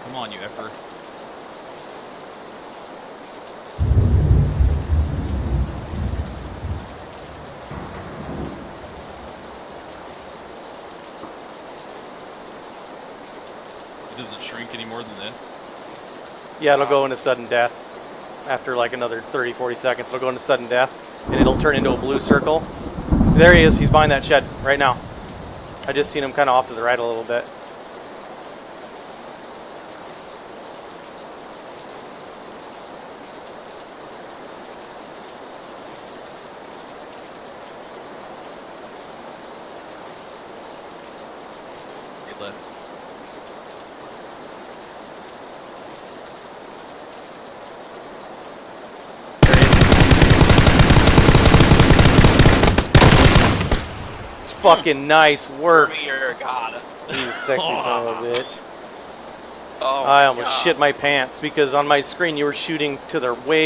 Come on, you effer. It doesn't shrink any more than this. Yeah, it'll go into sudden death. After like another 30, 40 seconds, it'll go into sudden death, and it'll turn into a blue circle. There he is. He's behind that shed right now. I just seen him kind of off to the right a little bit. He left. Fucking nice work. You're a god. You sexy son of a bitch. Oh, I almost God. shit my pants because on my screen you were shooting to the way